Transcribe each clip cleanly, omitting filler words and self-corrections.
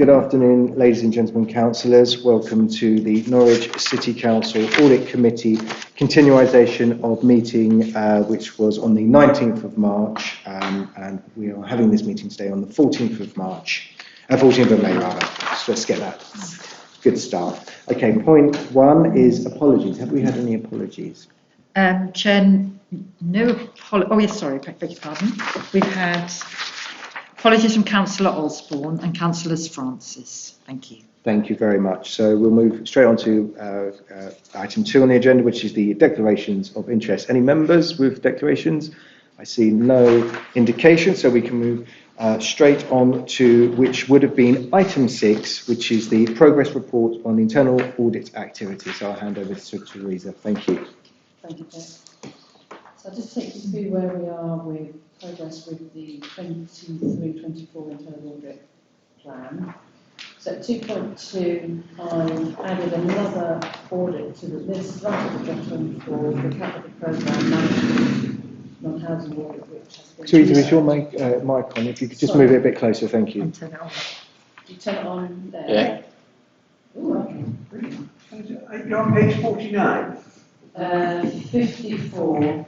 Good afternoon, ladies and gentlemen councillors. Welcome to the Norwich City Council Audit Committee continuation of meeting which was on the 19th of March and we are having this meeting today on the 14th of March, 14th of May rather. So let's get that. Good start. Okay, point one is apologies. Have we had any apologies? Chair, no apologies. Oh yes, sorry, beg your pardon. We've had apologies from Councillor Osborne and Councillors Francis. Thank you. Thank you very much. So we'll move straight on to item 2 on the agenda, which is the declarations of interest. Any members with declarations? I see no indication, so we can move straight on to which would have been item 6, which is the progress report on the internal audit activity. So I'll hand over to Teresa. Thank you. Thank you, Chair. So I'll just take you through where we are with progress with the 23-24 internal audit plan. So at 2.2, I've added another audit to the list right at the bottom for the capital programme management non-housing audit, which has been... Teresa, is your mic on? If you could just move it a bit closer, thank you. Turn it on. Do you turn it on there? Yeah. Oh, okay, brilliant. You're on page 49. 54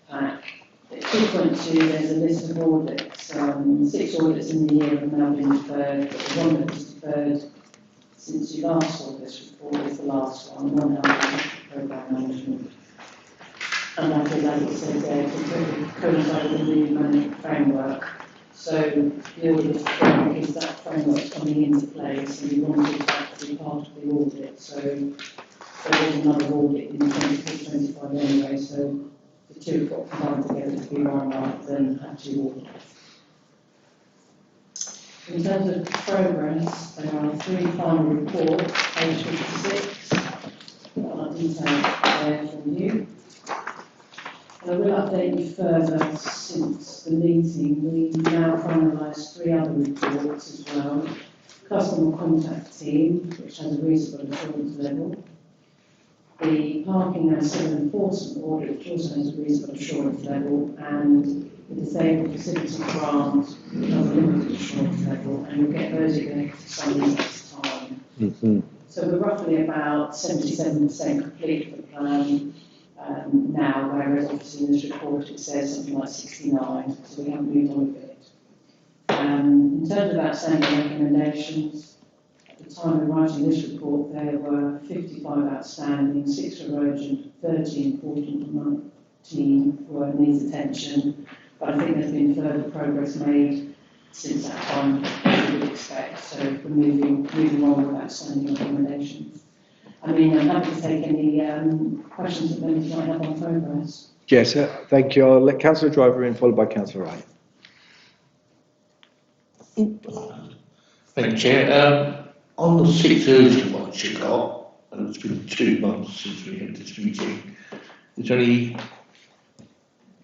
pack. At 2.2 there's a list of audits. 6 audits in the year have now been deferred, but the one that was deferred since you last saw this report is the last one, non-housing programme management. And that is, as it says there, to coincide with the new management framework. So the audit framework is that framework coming into place, and we wanted that to be part of the audit. So there was another audit in 24-25 anyway, so the two have got combined together to be one rather than have 2 audits. In terms of progress, there are 3 final reports, page 56, got a detail there from you. And I will update you further since the meeting. We now finalised 3 other reports as well. Customer contact team, which has a reasonable assurance level. The parking and civil enforcement audit, which also has a reasonable assurance level, and the disabled facility grant, which has a limited assurance level, and you'll get those again to some next time. So we're roughly about 77% complete with the plan now, whereas obviously in this report it says something like 69, so we haven't moved on a bit. In terms of outstanding recommendations, at the time of writing this report, there were 55 outstanding, 6 were urgent, 13, 14, and 19 were needs attention. But I think there's been further progress made since that time, as you would expect. So we're moving on with outstanding recommendations. I mean, I'm happy to take any questions that members might have on progress. Yes, thank you. I'll let Councillor Driver in, followed by Councillor Wright. Thank you, Chair. On the 6 urgent ones you got, and it's been 2 months since we had this meeting, is there any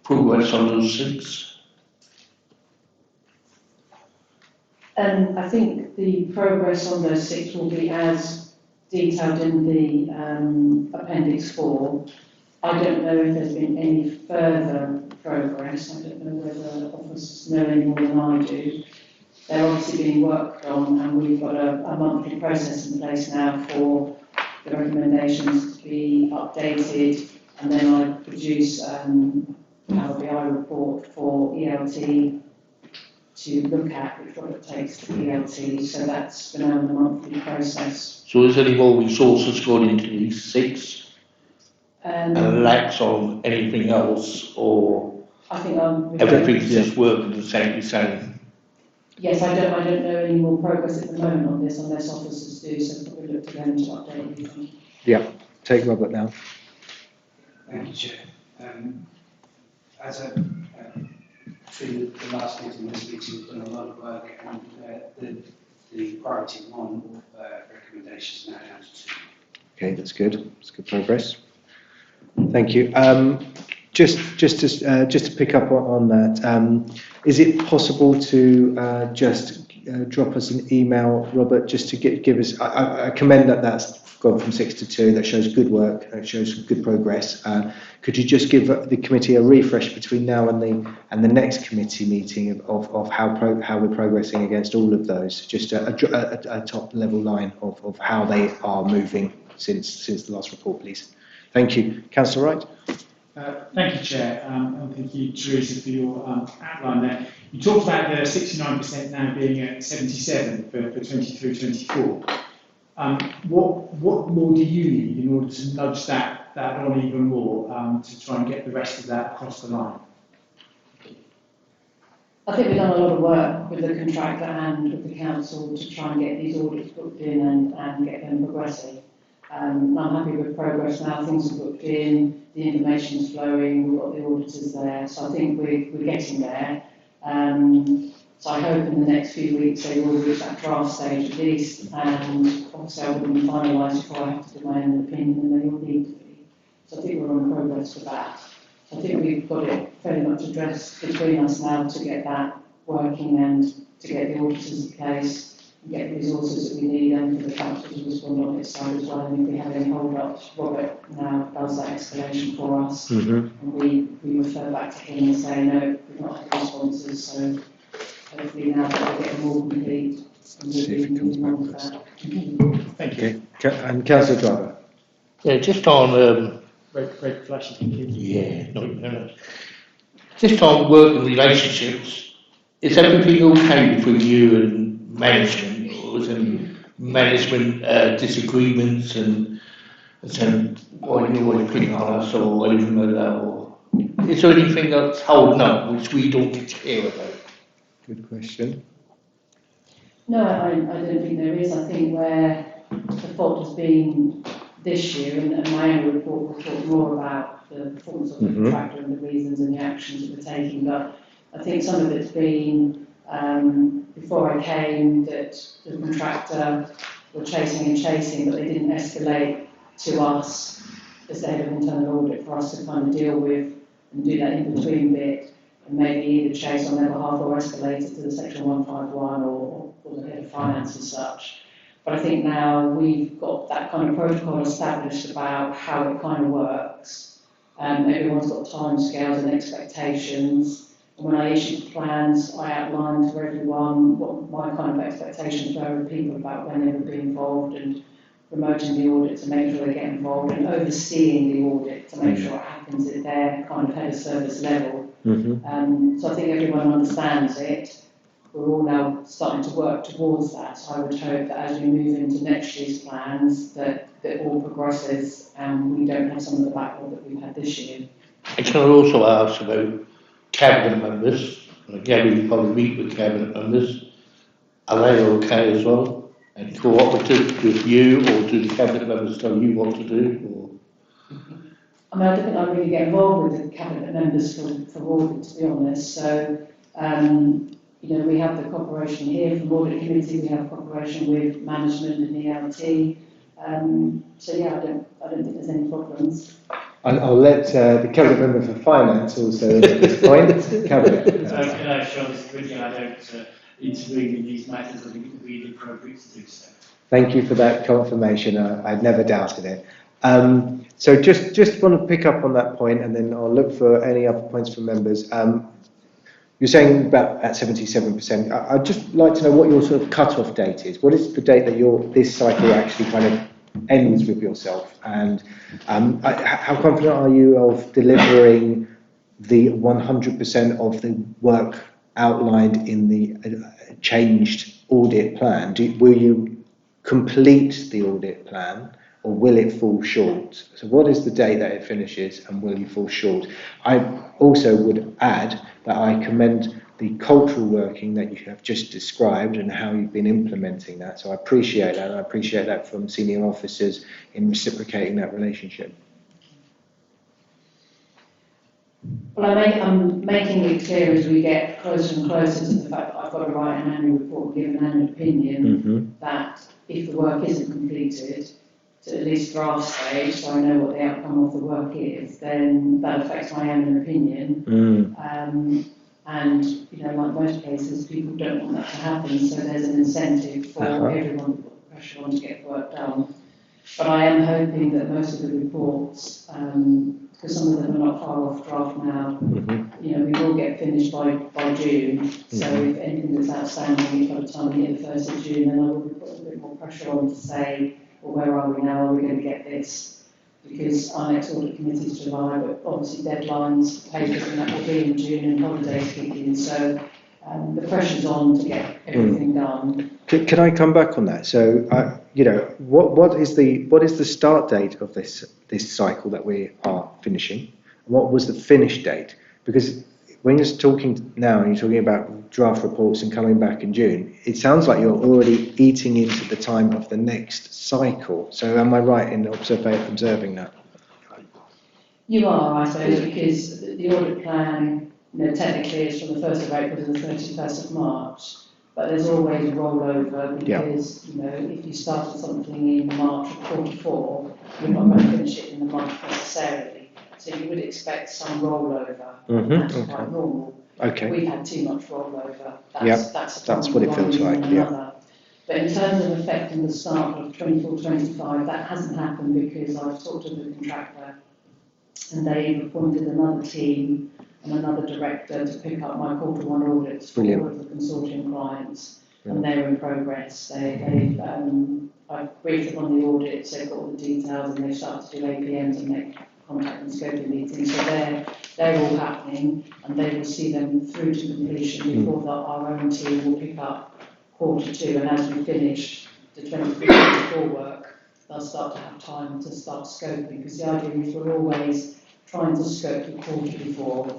progress on those 6? I think the progress on those 6 will be as detailed in the Appendix 4. I don't know if there's been any further progress. I don't know whether officers know any more than I do. They're obviously being worked on, and we've got a monthly process in place now for the recommendations to be updated, and then I produce a Power BI report for ELT to look at, which what it takes to ELT, so that's been on the monthly process. So is any more resources going into these 6? And lacks of anything else, or I think everything's just working the same? Yes, I don't know any more progress at the moment on this unless officers do, so probably look to them to update you. Yeah, take Robert now. Thank you, Chair. As between the last meeting and this meeting, we've done a lot of work, and the priority 1 recommendations now down to 2. Okay, that's good. That's good progress. Thank you. Just to pick up on that, is it possible to just drop us an email, Robert, just to give us, I commend that that's gone from 6 to 2, that shows good work, that shows good progress. Could you just give the committee a refresh between now and the next committee meeting of how we're progressing against all of those? Just a top level line of how they are moving since the last report, please. Thank you. Councillor Wright. Thank you, Chair, and thank you, Teresa, for your outline there. You talked about the 69% now being at 77 for 23-24. What more do you need in order to nudge that on even more to try and get the rest of that across the line? I think we've done a lot of work with the contractor and with the council to try and get these audits booked in and get them progressing. I'm happy with progress now, things are booked in, the information's flowing, we've got the auditors there, so I think we're getting there. So I hope in the next few weeks they will reach that draft stage at least, and obviously I wouldn't be finalised before I have to do my own opinion, and they all need to be. So I think we're on progress with that. So I think we've got it fairly much addressed between us now to get that working and to get the auditors in place, and get the resources that we need, and for the council to respond on its side as well. And if we have any hold-ups, Robert now does that escalation for us, and we refer back to him and say, no, we've not had responses, so hopefully now that we're getting more complete, and we'll be moving on with that. Thank you. Okay. And Councillor Driver. Yeah, just on Great flashing, thank you. yeah, no. Just on working relationships, is everything okay between you and management, or is there any management disagreements and why do you always pick on us or anything like that, or is there anything that's holding up which we don't get to hear about? Good question. No, I don't think there is. I think where the fault has been this year, and my own report will talk more about the performance of the contractor and the reasons and the actions that we're taking, but I think some of it's been before I came that the contractor were chasing, but they didn't escalate to us as the head of internal audit for us to kind of deal with and do that in between bit, and maybe either chase on their behalf or escalate it to the section 151 or the head of finance and such. But I think now we've got that kind of protocol established about how it kind of works. Everyone's got timescales and expectations. And when I issued the plans, I outlined for everyone what my kind of expectations were of people about when they would be involved, and promoting the audit to make sure they get involved, and overseeing the audit to make sure it happens at their kind of head of service level. So I think everyone understands it. We're all now starting to work towards that. So I would hope that as we move into next year's plans, that all progresses and we don't have some of the backlog that we've had this year. And can I also ask about cabinet members? Again, we probably meet with cabinet members. Are they okay as well? And cooperative with you, or do the cabinet members tell you what to do? Or? I mean, I don't think I really get involved with the cabinet members for audit, to be honest. So, you know, we have the cooperation here from audit committee. We have cooperation with management and ELT. So yeah, I don't think there's any problems. I'll let the cabinet member for finance also at this point. Cabinet. So can I show this quickly? I don't intervene in these matters. I think it would be inappropriate to do so. Thank you for that confirmation. I'd never doubted it. So just want to pick up on that point, and then I'll look for any other points from members. You're saying about at 77%. I'd just like to know what your sort of cut-off date is. What is the date that this cycle actually kind of ends with yourself? And how confident are you of delivering the 100% of the work outlined in the changed audit plan? Will you complete the audit plan, or will it fall short? So what is the day that it finishes, and will you fall short? I also would add that I commend the cultural working that you have just described and how you've been implementing that. So I appreciate that, and I appreciate that from senior officers in reciprocating that relationship. Well, I'm making it clear as we get closer and closer to the fact that I've got to write an annual report, give an annual opinion, that if the work isn't completed, to at least draft stage, so I know what the outcome of the work is, then that affects my own opinion. And, you know, like most places, people don't want that to happen, so there's an incentive for everyone to put pressure on to get work done. But I am hoping that most of the reports, because some of them are not far off draft now, you know, we will get finished by June. So if anything that's outstanding, by the time we hit the 1st of June, then I will be putting a bit more pressure on to say, well, where are we now? Are we going to get this? Because our next audit committee is July, but obviously deadlines, papers, and that will be in June, and holidays kick in. So the pressure's on to get everything done. Can I come back on that? So, you know, what is the start date of this cycle that we are finishing? What was the finish date? Because when you're talking now and you're talking about draft reports and coming back in June, it sounds like you're already eating into the time of the next cycle. So am I right in observing that? You are, I suppose, because the audit plan, you know, technically is from the 1st of April to the 31st of March, but there's always rollover because, you know, if you started something in March of quarter 4, you're not going to finish it in the month necessarily. So you would expect some rollover. That's quite normal. Okay. We've had too much rollover. That's what it feels like. Yeah. But in terms of affecting the start of 24-25, that hasn't happened because I've talked to the contractor and they've appointed another team and another director to pick up my quarter 1 audits for all of the consortium clients, and they're in progress. I've briefed them on the audits, they've got all the details, and they've started to do APMs and make contract and scoping meetings. So they're all happening, and they will see them through to completion before our own team will pick up quarter 2. And as we finish the 23-24 work, they'll start to have time to start scoping, because the idea is we're always trying to scope the quarter before,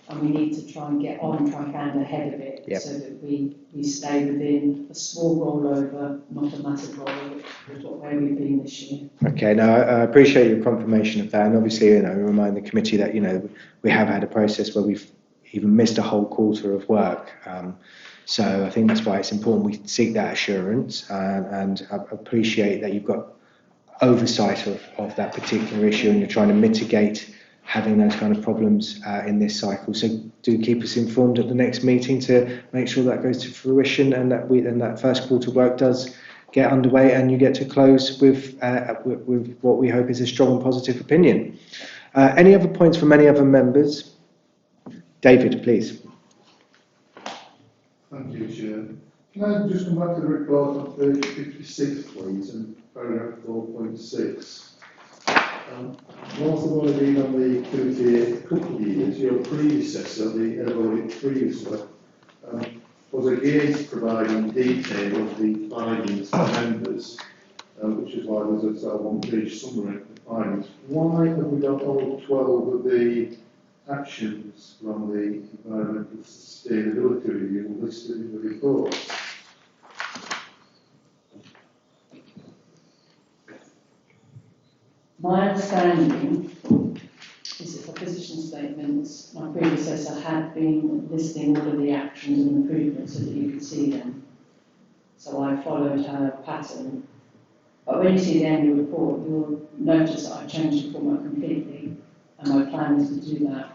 and we need to try and get on track and ahead of it, so that we stay within a small rollover, not a massive rollover, which is where we've been this year. Okay, now I appreciate your confirmation of that, and obviously, you know, remind the committee that, you know, we have had a process where we've even missed a whole quarter of work. So I think that's why it's important we seek that assurance, and I appreciate that you've got oversight of that particular issue, and you're trying to mitigate having those kind of problems in this cycle. So do keep us informed at the next meeting to make sure that goes to fruition, and that first quarter work does get underway, and you get to close with what we hope is a strong and positive opinion. Any other points from any other members? David, please. Thank you, Chair. Can I just come back to the report on page 56, please, and paragraph 4.6? Whilst I've only been on the committee a couple of years, your predecessor, the head of audit previously, was against providing detail of the findings to members, which is why there's a sort of one-page summary of the findings. Why have we got all 12 of the actions from the environmental sustainability review listed in the report? My understanding is that the position statements, my predecessor had been listing all of the actions and improvements so that you could see them. So I followed her pattern. But when you see the annual report, you'll notice that I've changed the format completely, and my plan is to do that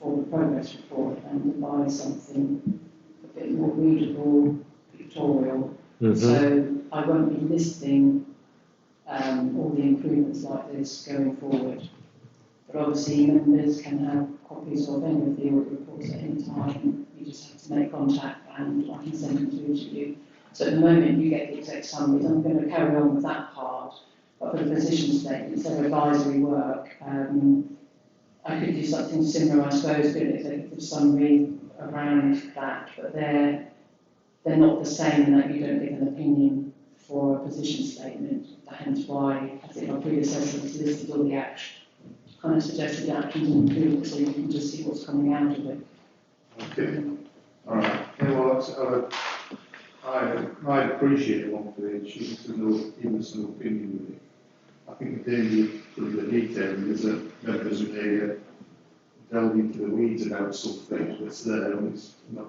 for the progress report and devise something a bit more readable, pictorial. So I won't be listing all the improvements like this going forward. But obviously members can have copies of any of the audit reports at any time. You just have to make contact and I can send them through to you. So at the moment you get the exec summaries. I'm going to carry on with that part. But for the position statements, they're advisory work. I could do something similar, I suppose, do an executive summary around that, but they're not the same in that you don't give an opinion for a position statement. Hence why I think my predecessor has listed all the actions, kind of suggested the actions and improvements, so you can just see what's coming out of it. Okay. All right. Yeah, well, I appreciate one page. You can give us an opinion with it. I think the danger of the detailing is that members may delve into the weeds about something that's there and it's not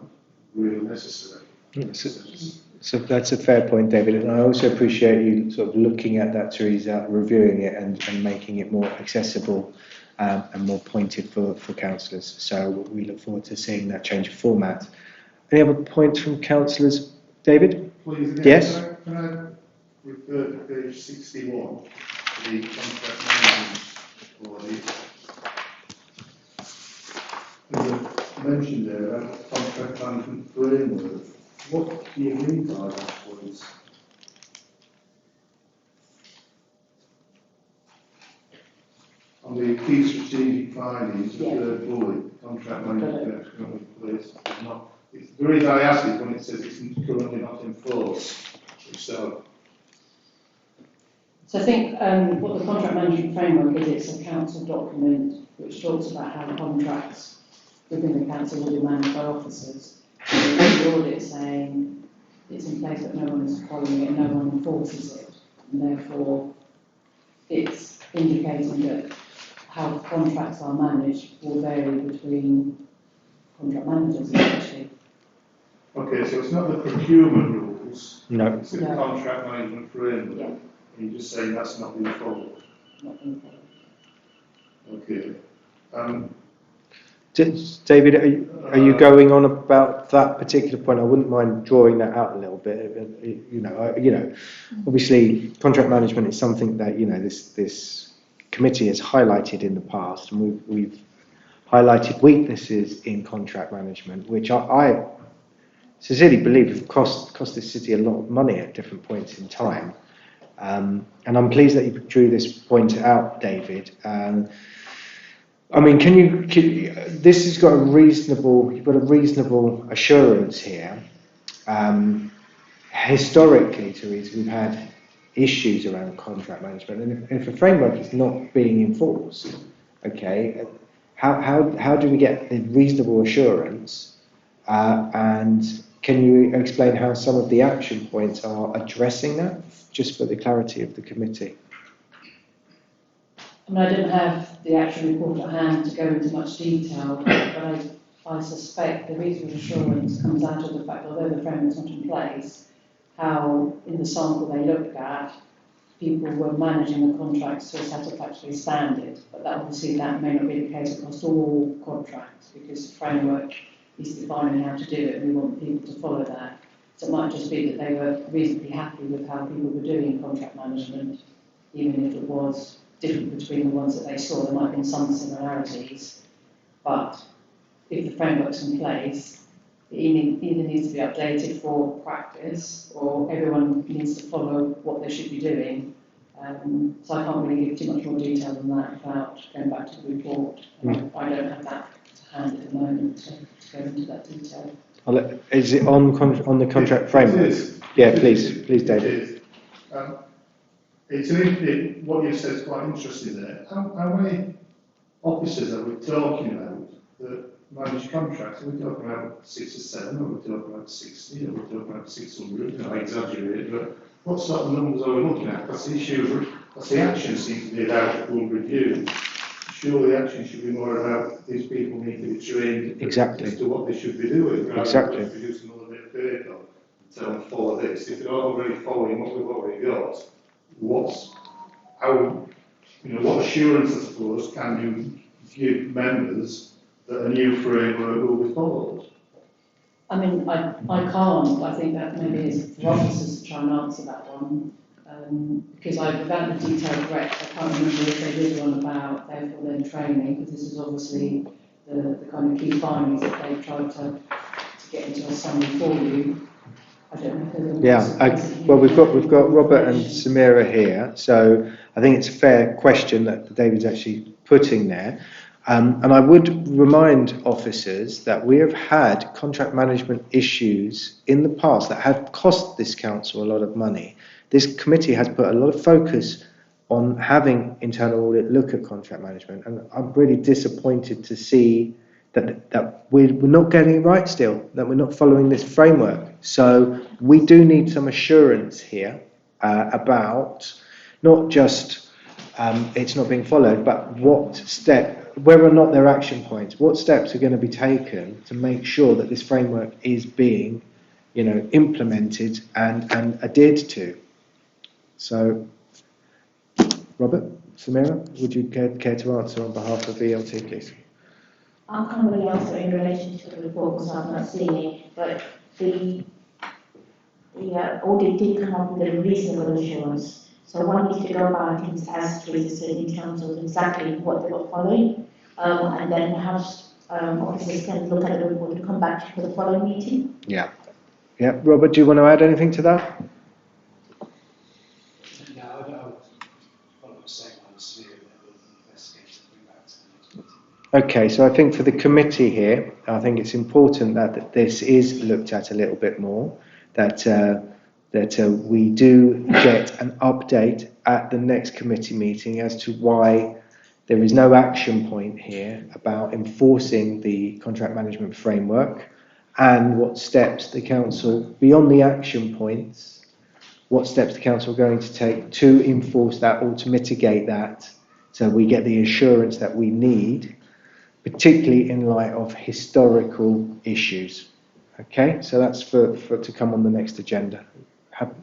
really necessary. So that's a fair point, David, and I also appreciate you sort of looking at that, Teresa, reviewing it and making it more accessible and more pointed for councillors. So we look forward to seeing that change of format. Any other points from councillors? David? Please, again, Yes. can I refer to page 61, the contract management audit? There's a mention there about contract management framework. What do you mean by that, please? On the key strategic findings, the third bullet, contract management in place. The reason I ask is when it says it's currently not enforced. So I think what the contract management framework is, it's a council document which talks about how contracts within the council will be managed by officers. The audit saying it's in place but no one is following it, no one enforces it, and therefore it's indicating that how contracts are managed will vary between contract managers actually. okay, so it's not the procurement rules. No. It's the No. contract management framework. Yeah. And you're just saying that's not being followed. Not being followed. Okay. David, are you going on about that particular point? I wouldn't mind drawing that out a little bit. Obviously, contract management is something that this committee has highlighted in the past, and we've highlighted weaknesses in contract management, which I sincerely believe have cost this city a lot of money at different points in time. And I'm pleased that you drew this point out, David. I mean, this has got you've got a reasonable assurance here. Historically, Teresa, we've had issues around contract management, and if a framework is not being enforced, okay, how do we get the reasonable assurance? And can you explain how some of the action points are addressing that, just for the clarity of the committee? I mean, I didn't have the actual report at hand to go into much detail, but I suspect the reasonable assurance comes out of the fact that although the framework's not in place, how in the sample they looked at, people were managing the contracts to a satisfactory standard. But that may not be the case across all contracts, because the framework is defining how to do it, and we want people to follow that. So it might just be that they were reasonably happy with how people were doing contract management, even if it was different between the ones that they saw. There might have been some similarities, but if the framework's in place, it either needs to be updated for practice, or everyone needs to follow what they should be doing. So I can't really give too much more detail than that without going back to the report. I don't have that to hand at the moment to go into that detail. Is it on the contract framework? It is. Yeah, please, David. What you said is quite interesting there. How many officers are we talking about that manage contracts? Are we talking about 6 or 7, or are we talking about 60, or are we talking about 600? I exaggerate, but what sort of numbers are we looking at? That's the action seems to be about full review. Surely the action should be more about these people need to be trained Exactly. as to what they should be doing, rather Exactly. than produce another bit of paper and tell them follow this. If they're already following what we've already got, what assurance, I suppose, can you give members that a new framework will be followed? I mean, I can't. I think that maybe is for officers to try and answer that one. Because without the detailed correct, I can't remember if they did one about therefore then training, because this is obviously the kind of key findings that they've tried to get into a summary for you. I don't know. Yeah, well, we've got Robert and Samira here, so I think it's a fair question that David's actually putting there. And I would remind officers that we have had contract management issues in the past that have cost this council a lot of money. This committee has put a lot of focus on having internal audit look at contract management, and I'm really disappointed to see that we're not getting it right still, that we're not following this framework. So we do need some assurance here about not just it's not being followed, but whether or not there are action points, what steps are going to be taken to make sure that this framework is being, implemented and adhered to. So, Robert? Samira, would you care to answer on behalf of ELT, please? I can't really answer in relation to the report because I've not seen it, but the audit did come up with a reasonable assurance. So one needs to go back and as Teresa said in terms of exactly what they were following, and then perhaps officers can look at the report and come back for the following meeting. Yeah. Yeah, Robert, do you want to add anything to that? No, I don't follow the same on Samira, that will investigate and bring back to the next meeting. Okay, so I think for the committee here, I think it's important that this is looked at a little bit more, that we do get an update at the next committee meeting as to why there is no action point here about enforcing the contract management framework and what steps the council, beyond the action points, what steps the council are going to take to enforce that or to mitigate that so we get the assurance that we need, particularly in light of historical issues. Okay, so that's for to come on the next agenda.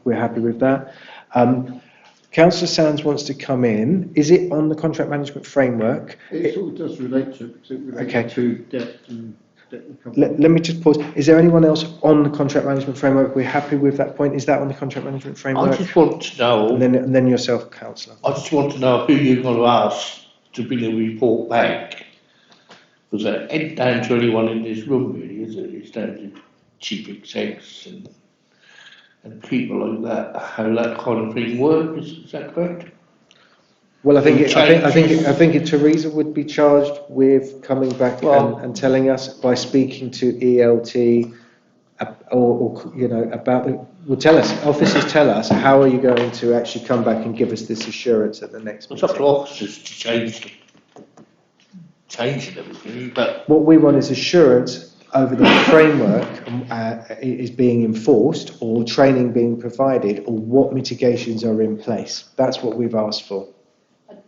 We're happy with that. Councillor Sands wants to come in. Is it on the contract management framework? It sort of does relate to it, because it relates Okay. to debt and debt recovery. Let me just pause. Is there anyone else on the contract management framework? We're happy with that point. Is that on the contract management I framework? just want to know. And then yourself, councillor. I just want to know who you're going to ask to bring a report back. Because it ain't down to anyone in this room, really, is it? It's down to chief execs and people like that. How that kind of thing works. Is that correct? Well, I think Teresa would be charged with coming back and telling us by speaking to ELT, or you know, about the. Will tell us. Officers tell us how are you going to actually come back and give us this assurance at the next It's meeting. up to officers to change everything, but What we want is assurance over the framework is being enforced, or training being provided, or what mitigations are in place. That's what we've asked for.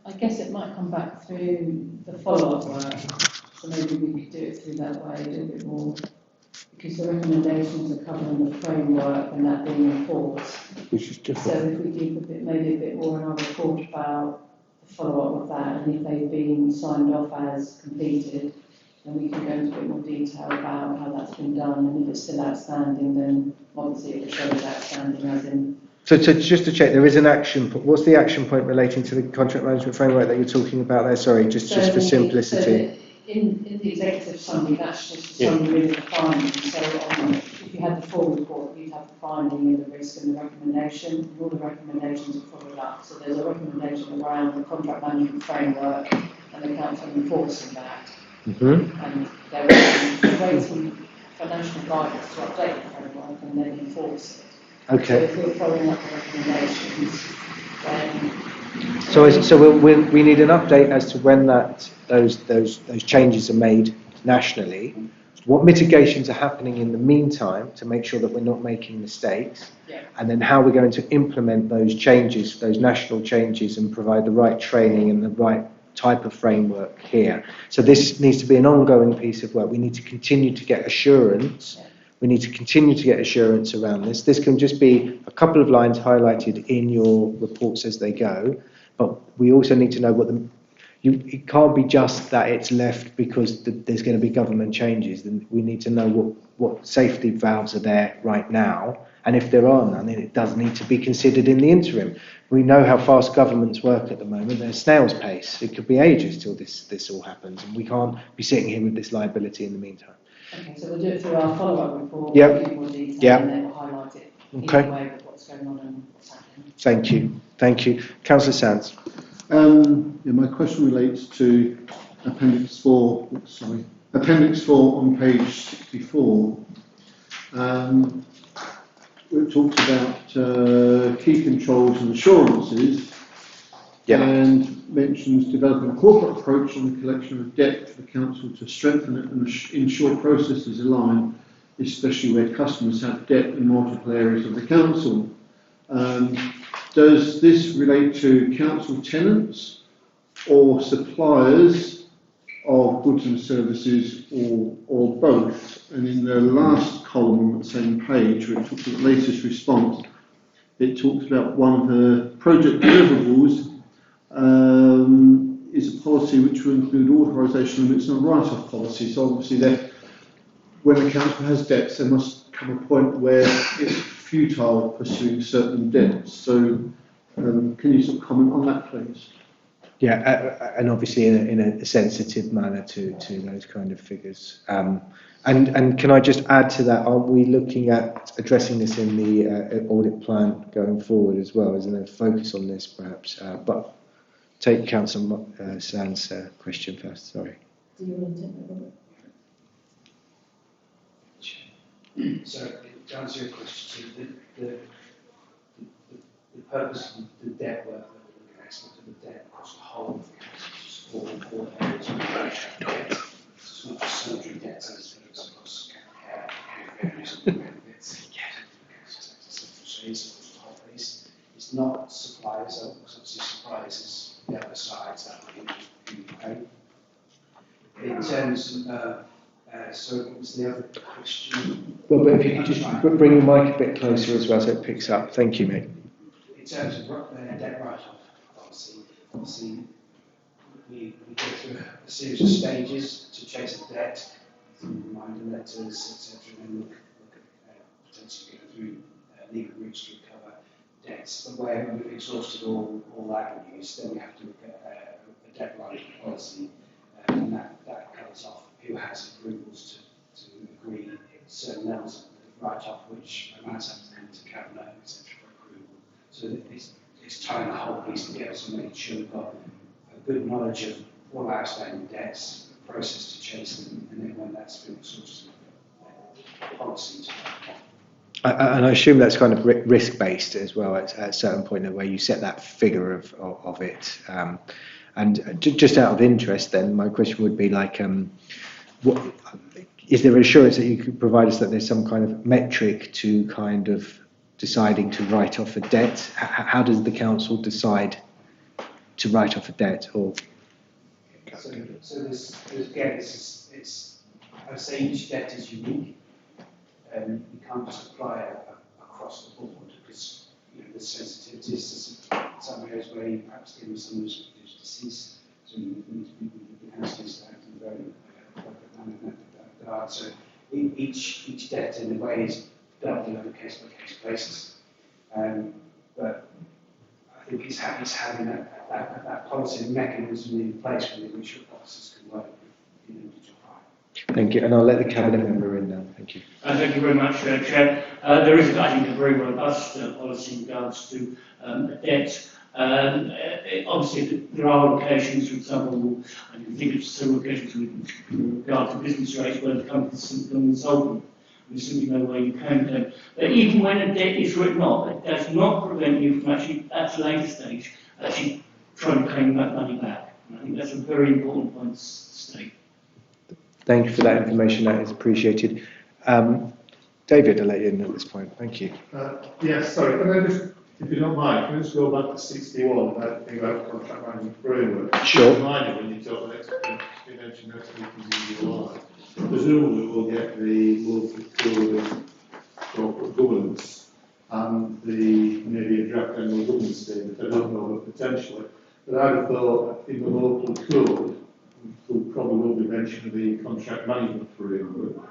I guess it might come back through the follow-up work, so maybe we could do it through that way a little bit more, because the recommendations are covering the framework and that being enforced. which is So different. if we give maybe a bit more in our report about the follow-up of that, and if they've been signed off as completed, then we can go into a bit more detail about how that's been done, and if it's still outstanding, then obviously it will show as outstanding as in. So just to check, there is an action. What's the action point relating to the contract management framework that you're talking about there? Sorry, just for simplicity. In the executive summary, that's just a summary of the findings. So if you had the full report, you'd have the finding and the risk and the recommendation, and all the recommendations are followed up. So there's a recommendation around the contract management framework and the council enforcing that. Mm-hmm. And they're waiting for national guidance to update the framework and then enforce it. So Okay. if we're following up the recommendations, then. So we need an update as to when those changes are made nationally. What mitigations are happening in the meantime to make sure that we're not making mistakes, and then how we're going to implement those changes, those national changes, and provide the right training and the right type of framework here. So this needs to be an ongoing piece of work. We need to continue to get assurance. We need to continue to get assurance around this. This can just be a couple of lines highlighted in your reports as they go, but we also need to know it can't be just that it's left because there's going to be government changes. Then we need to know what safety valves are there right now, and if there are none, then it does need to be considered in the interim. We know how fast governments work at the moment. They're snail's pace. It could be ages till this all happens, and we can't be sitting here with this liability in the meantime. Okay, so we'll do it through our follow-up report, Yep. give more detail, Yep. and then we'll highlight it Okay. either way with what's going on and what's happening. Thank you. Councillor Sands. My question relates to Appendix 4 on page 64. It talks about key controls and assurances, and mentions developing a corporate approach on the collection of debt for the council to strengthen it and ensure processes align, especially where customers have debt in multiple areas of the council. Does this relate to council tenants or suppliers of goods and services, or both? And in the last column on the same page, where it talks about the latest response, it talks about one of the project deliverables is a policy which will include authorisation limits and a write-off policy. So obviously then, when the council has debts, there must come a point where it's futile pursuing certain debts. So can you sort of comment on that, please? Yeah, and obviously in a sensitive manner to those kind of figures. And can I just add to that, aren't we looking at addressing this in the audit plan going forward as well? Isn't there a focus on this perhaps? But take Councillor Sand's question first, sorry. Do you want to take that one? So, to answer your question, the purpose of the debt work that we're looking at is look at the debt across the whole of the council, all areas of the debt. It's not just sundry debts, as it is across areas of benefits, so it's across the whole piece. It's not suppliers, because obviously suppliers is the other side that we pay. In terms of so what was the other question? Well, but if you could just bring your mic a bit closer as well so it picks up. Thank you, mate. In terms of debt write-off policy, obviously we go through a series of stages to chase the debt, through reminder letters, etc., and then look at potentially go through legal routes to recover debts. But where we've exhausted all avenues, then we have to look at a debt write-off policy, and that covers off who has approvals to agree certain levels of write-off, which amounts up to into cabinet, etc., for approval. So it's tying the whole piece together, so making sure we've got a good knowledge of all outstanding debts, the process to chase them, and then when that's been sorted, policy to And I assume that's kind of risk-based as well at a certain point where you set that figure of it. And just out of interest then, my question would be like, what, is there assurance that you could provide us that there's some kind of metric to kind of deciding to write off a debt? How does the council decide to write off a debt? Or so this again, it's I would say each debt is unique. You can't just apply it across the board because there's sensitivities. There's some areas where you perhaps give someone who's deceased, so you need to be answers that in a very appropriate manner in that regard. So each debt in a way is dealt with on a case-by-case basis. But I think it's having that policy mechanism in place within which your officers can work in individual file. thank you, and I'll let the cabinet member in now. Thank you. Thank you very much, Chair. There is, I think, a very robust policy in regards to debt. Obviously, there are occasions, for example, I can think of several occasions with regard to business rates where the company is simply insolvent. There's simply no way you can claim. But even when a debt is written off, it does not prevent you from actually, at a later stage, actually trying to claim that money back. And I think that's a very important point to state. Thank you for that information. That is appreciated. David, I'll let you in at this point. Thank you. Yes, sorry. Can I just, if you don't mind, can I just go back to 61 about contract management framework? Sure. Reminder when you talk about extension of July, presumably we'll get the local code of corporate governance and maybe a draft annual governance statement. I don't know, but potentially. But I'd have thought in the local code, there probably will be mention of the contract management framework.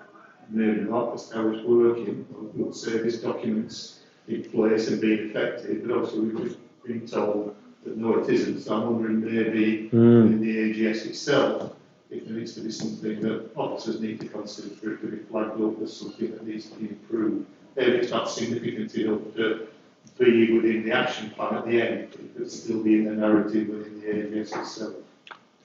Maybe not, because how it's working. We'll say this document's in place and being effective, but obviously we've just been told that no, it isn't. So I'm wondering maybe in the AGS itself, if there needs to be something that officers need to consider for it to be flagged up as something that needs to be improved. Maybe it's not significant enough to be within the action plan at the end, but it could still be in the narrative within the AGS itself.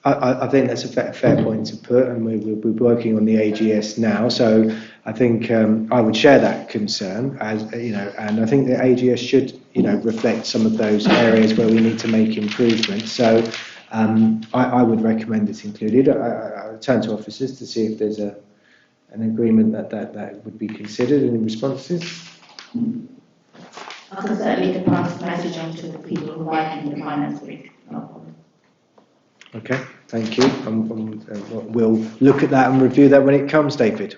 I think that's a fair point to put, and we're working on the AGS now. So I think I would share that concern, as and I think the AGS should reflect some of those areas where we need to make improvements. So I would recommend it's included. I'll turn to officers to see if there's an agreement that would be considered in responses. I can certainly pass the message on to the people who work in the finance week. No problem. Okay, thank you. We'll look at that and review that when it comes, David.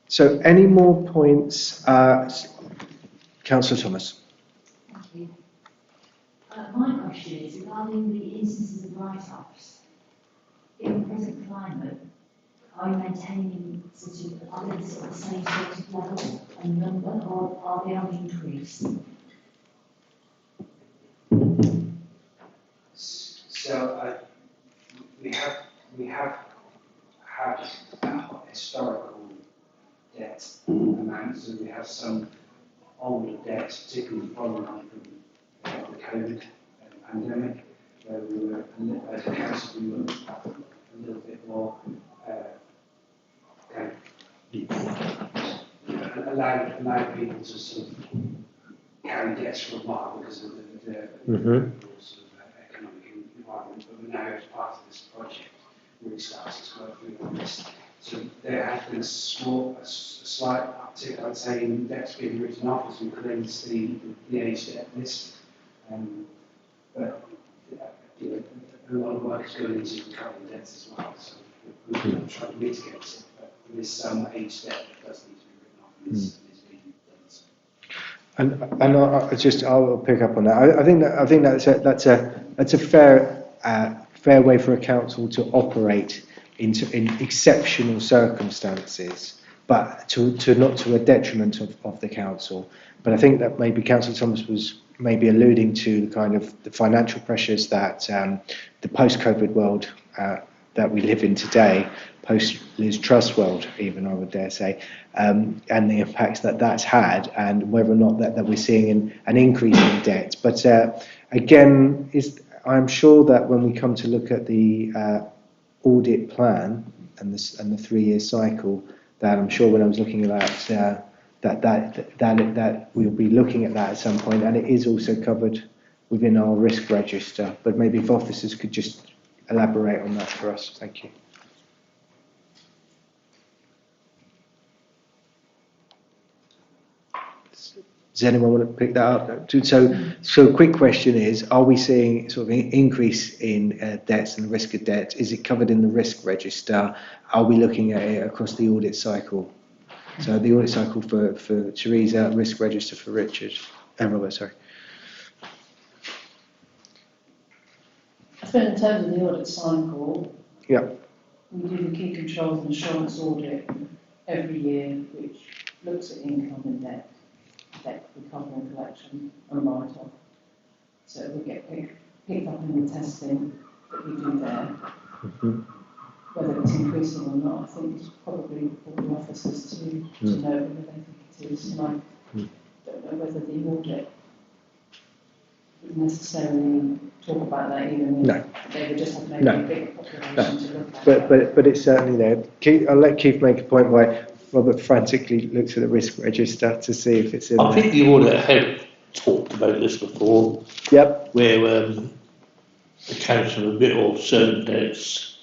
So any more points? Councillor Thomas. Thank you. My question is regarding the instances of write-offs. In the present climate, are you maintaining are they sort of the same sort of level and number, or are they on increase? So we have had historical debt amounts, and we have some older debt, particularly following on from the COVID pandemic, where we were, as a council, we were a little bit more kind of allowed people to sort of carry debts for a while because of the sort of economic environment. But we're now, as part of this project, really starting to work through on this. So there has been a slight uptick, I'd say, in debts being written off as we cleanse the age debt list. But a lot of work is going into recovering debts as well. So we're trying to mitigate it. But there is some age debt that does need to be written off, and is being done. So. And I'll pick up on that. I think that's a fair way for a council to operate in exceptional circumstances, but to not to a detriment of the council. But I think that maybe Councillor Thomas was maybe alluding to the kind of the financial pressures that the post-COVID world that we live in today, post-Liz Truss world, even I would dare say, and the impacts that that's had, and whether or not that we're seeing an increase in debt. But again, I'm sure that when we come to look at the audit plan and the 3-year cycle, that I'm sure when I was looking at that we'll be looking at that at some point, and it is also covered within our risk register. But maybe if officers could just elaborate on that for us. Thank you. Does anyone want to pick that up? So quick question is, are we seeing sort of an increase in debts and the risk of debt? Is it covered in the risk register? Are we looking at it across the audit cycle? So the audit cycle for Teresa, risk register for Richard, Robert, sorry. I think in terms of the audit cycle, Yeah. we do the key controls and assurance audit every year, which looks at income and debt recovery and collection and write-off. So we get picked up in the testing that we do there. Whether it's increasing or not, I think it's probably for the officers to know whether they think it is. And I don't know whether the audit would necessarily talk about that, even if they would just have maybe a bigger population to look at. But it's certainly there. I'll let Keith make a point why Robert frantically looks at the risk register to see if it's in there. I think the audit had talked about this before. Yep. Where the council had written off certain debts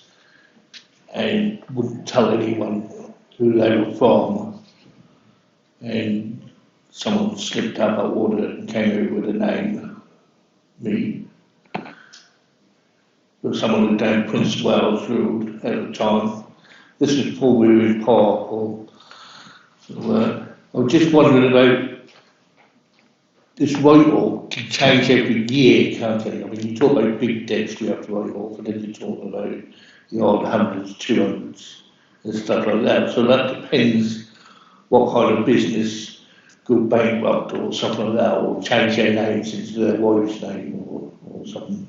and wouldn't tell anyone who they were from, and someone slipped up at audit and came out with a name, me. But someone who down Prince Wales Road at the time. This was before we were in Park. I was just wondering about this write-off can change every year, can't it? I mean, you talk about big debts you have to write off, and then you're talking about the odd hundreds, 200s, and stuff like that. So that depends what kind of business go bankrupt or something like that, or change their names into their wife's name or something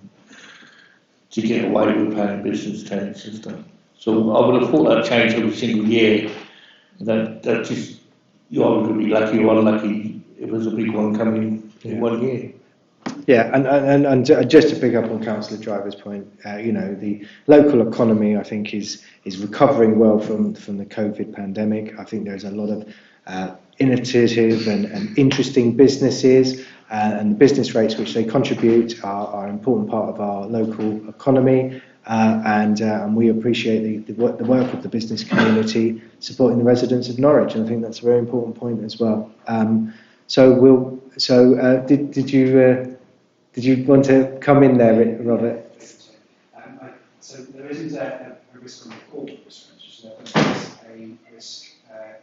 to get away with paying business tax and stuff. So I would have thought that changed every single year. That just, you're either going to be lucky or unlucky if there's a big one coming in 1 year. Yeah, and just to pick up on Councillor Driver's point, the local economy, I think, is recovering well from the COVID pandemic. I think there's a lot of innovative and interesting businesses, and the business rates which they contribute are an important part of our local economy. And we appreciate the work of the business community supporting the residents of Norwich, and I think that's a very important point as well. Did you want to come in there, Robert? So there isn't a risk on the corporate risk register, but there is a risk of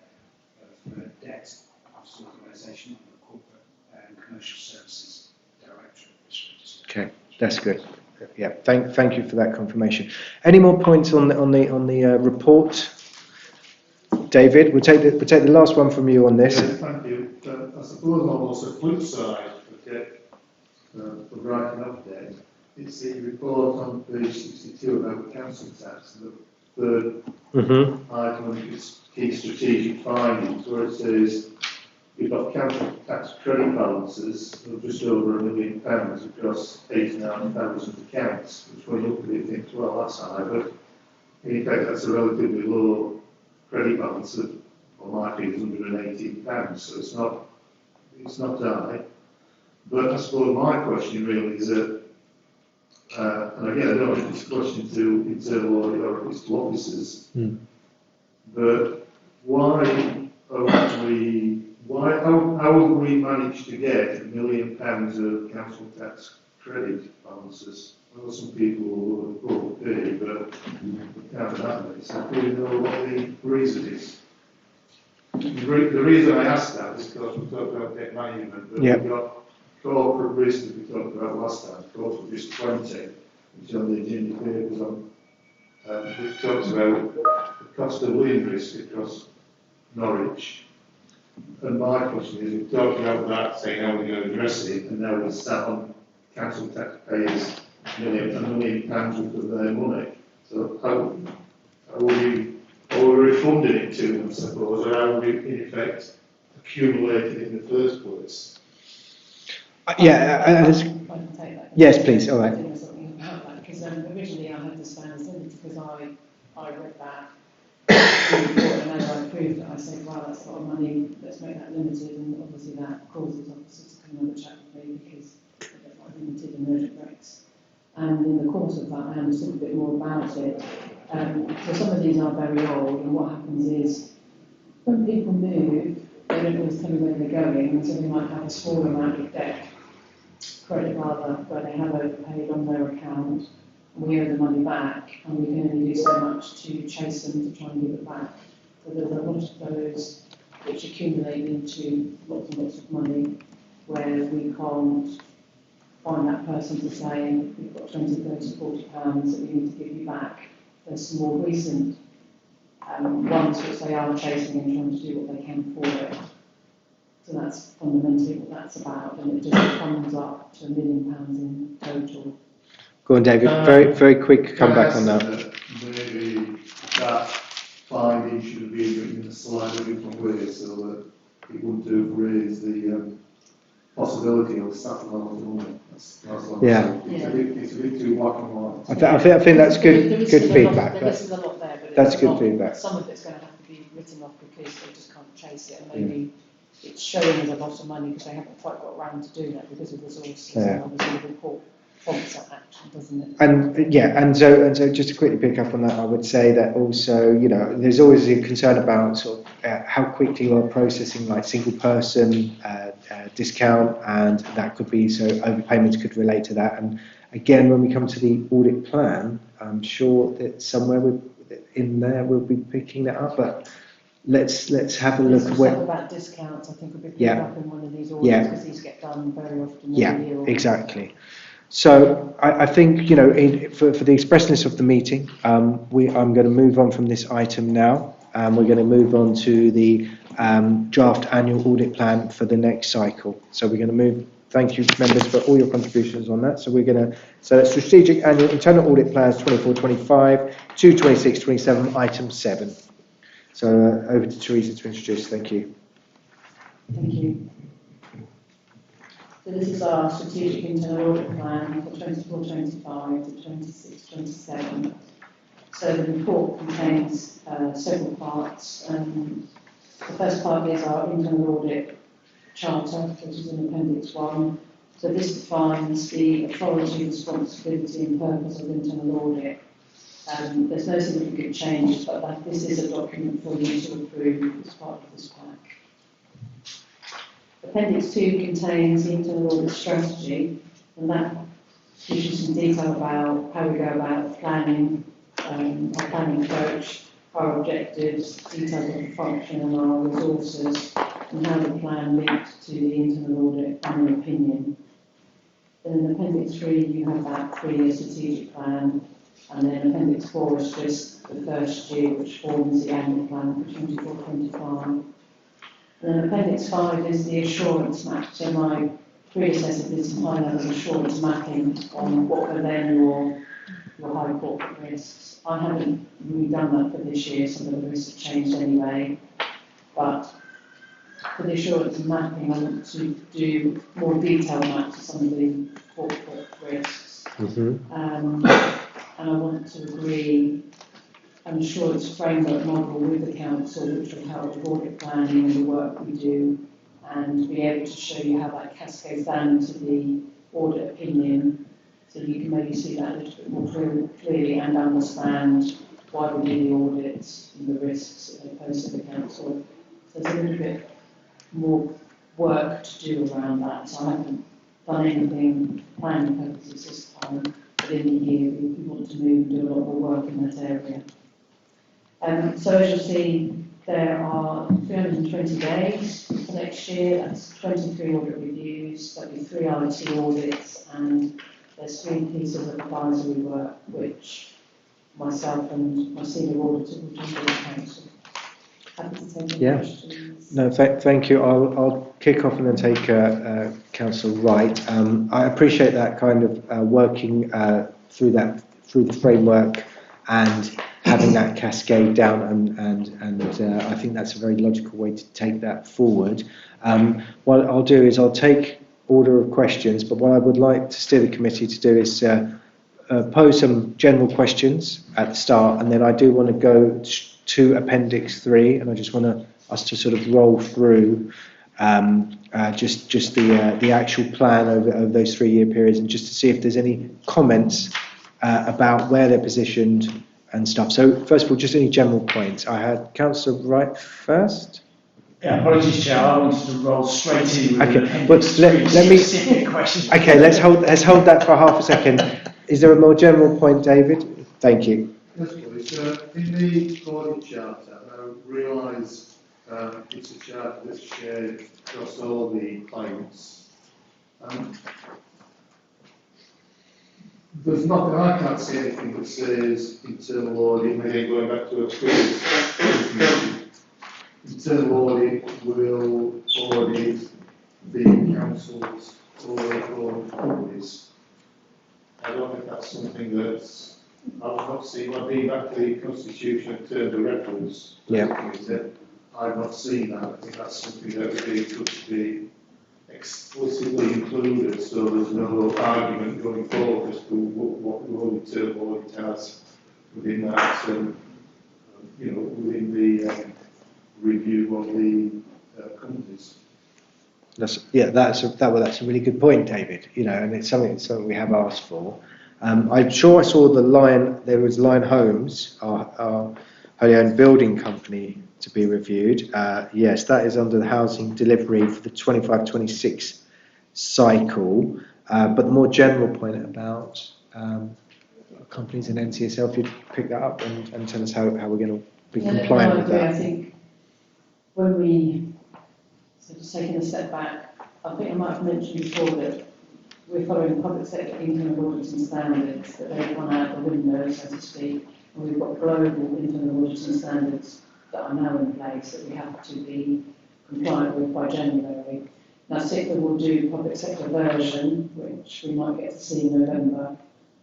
debt of an organisation on the corporate and commercial services directorate Okay, that's good. Yeah, thank you for that confirmation. Any more points on the report? David, we'll take the last one from you on this. Yes, thank you. I suppose on also flip side, for writing up there, it's the report on page 62 about council tax, the third item of its key strategic findings, where it says we've got council tax credit balances of just over £1 million across 89,000 accounts, which when you look at it, you think, well, that's high, but in effect, that's a relatively low credit balance of, well, my figure is £118, so it's not high. But I suppose my question really is that, and again, I don't know if it's a question to internal audit or if it's to officers, but how have we managed to get £1 million of council tax credit balances? I know some people will overpay, but they can't have it. So do we know what the reason is? The reason I ask that is because we talked about debt management, but we've got corporate risk that we talked about last time, corporate risk 20, which is on the agenda papers on, which talks about the cost of living risk across Norwich. And my question is, we've talked about that, saying how we're going to address it, and now we're sat on council taxpayers £1 million worth of their money. So how are we refunding it to them, I suppose, or how are we, in effect, accumulating it in the first place? I can take that. Yes, please. All right. I think there's something about that, because originally I had this down as limited because I read that report, and as I approved it, I said, wow, that's a lot of money, let's make that limited, and obviously that causes officers to come and have a chat with me because they're like limited and urgent breaks. And in the course of that, I understood a bit more about it. So some of these are very old, and what happens is when people move, they don't always tell me where they're going, and so they might have a small amount of debt, credit rather, where they have overpaid on their account, and we owe the money back, and we can only do so much to chase them to try and give it back. So there's a lot of those which accumulate into lots and lots of money, where we can't find that person to say, we've got 20, 30, 40 pounds that we need to give you back. There's some more recent ones which they are chasing and trying to do what they can for it. So that's fundamentally what that's about, and it just comes up to £1 million in total. Go on, David. Very quick comeback on that. Maybe that finding should have been written in a slightly different way, so that it wouldn't have raised the possibility of settlement of the money. That's Yeah. It's a bit too black and white. I think that's good feedback. There is a lot there, but that's good feedback. Some of it's going to have to be written off because they just can't chase it, and maybe it's showing as a lot of money because they haven't quite got around to doing that because of resources. Yeah. And obviously the report prompts that action, doesn't it? And so just to quickly pick up on that, I would say that also, there's always a concern about sort of how quickly you are processing like single person discount, and that could be, so overpayments could relate to that. And again, when we come to the audit plan, I'm sure that somewhere in there we'll be picking that up, but let's have a look. Stuff about discounts, I think, will be picked up in one of these audits because these get done very often. Yeah, exactly. So I think, for the expressness of the meeting, I'm going to move on from this item now, and we're going to move on to the draft annual audit plan for the next cycle. So we're going to move. Thank you, members, for all your contributions on that. So that's strategic annual internal audit plans 24-25 to 26-27, item 7. So over to Teresa to introduce. Thank you. Thank you. So this is our strategic internal audit plan for 24-25 to 26-27. So the report contains several parts. The first part is our internal audit charter, which is in Appendix 1. So this defines the authority, responsibility and purpose of internal audit. There's no significant changes, but this is a document for you to approve as part of this pack. Appendix 2 contains the internal audit strategy, and that gives you some detail about how we go about planning, our planning approach, our objectives, details of the function and our resources, and how the plan links to the internal audit annual opinion. Then in Appendix 3, you have that 3-year strategic plan, and then Appendix 4 is just the first year, which forms the annual plan for 24-25. And then Appendix 5 is the assurance map. So my predecessor did some high-level assurance mapping on what were then your high corporate risks. I haven't really done that for this year, some of the risks have changed anyway, but for the assurance mapping, I want to do more detailed maps of some of the corporate risks. And I want to agree an assurance framework model with the council, which will help with audit planning and the work we do, and be able to show you how that cascades down to the audit opinion, so you can maybe see that a little bit more clearly and understand why we do the audits and the risks that they pose to the council. So there's a little bit more work to do around that. So I haven't done anything planning purposes this time, but in the year we want to move and do a lot more work in that area. So as you'll see, there are 320 days for next year. That's 23 audit reviews, there'll be 3 IT audits, and there's 3 pieces of advisory work which myself and my senior auditor will do for the council. Happy to take any questions. No, thank you. I'll kick off and then take Councillor Wright. I appreciate that kind of working through the framework and having that cascade down, and I think that's a very logical way to take that forward. What I'll do is I'll take order of questions, but what I would like to steer the committee to do is pose some general questions at the start, and then I do want to go to Appendix 3, and I just want us to sort of roll through just the actual plan over those 3-year periods, and just to see if there's any comments about where they're positioned and stuff. So first of all, just any general points. I had Councillor Wright first. Yeah, apologies, Chair. I wanted to roll straight in with Okay, but let me. specific question. Okay, let's hold that for half a second. Is there a more general point, David? Thank you. Yes, please. In the audit charter, I realise it's a charter that's shared across all the clients. There's nothing, I can't see anything that says internal audit, maybe going back to a previous meeting. Internal audit will audit the council's overall companies. I don't think that's something that's, I've not seen, I've been back to the Constitution in terms of records. Yeah. I've not seen that. I think that's something that would be good to be explicitly included, so there's no argument going forward as to what role internal audit has within that, within the review of the companies. That's a really good point, David. And it's something we have asked for. I'm sure I saw there was Lion Homes, our wholly owned building company, to be reviewed. Yes, that is under the housing delivery for the 25-26 cycle. But the more general point about companies in NCSL, if you'd pick that up and tell us how we're going to be compliant with that. I think when we just taking a step back, I think I might have mentioned before that we're following public sector internal auditing standards, that they've gone out the window, so to speak, and we've got global internal auditing standards that are now in place that we have to be compliant with by January. Now, SICTA will do public sector version, which we might get to see in November,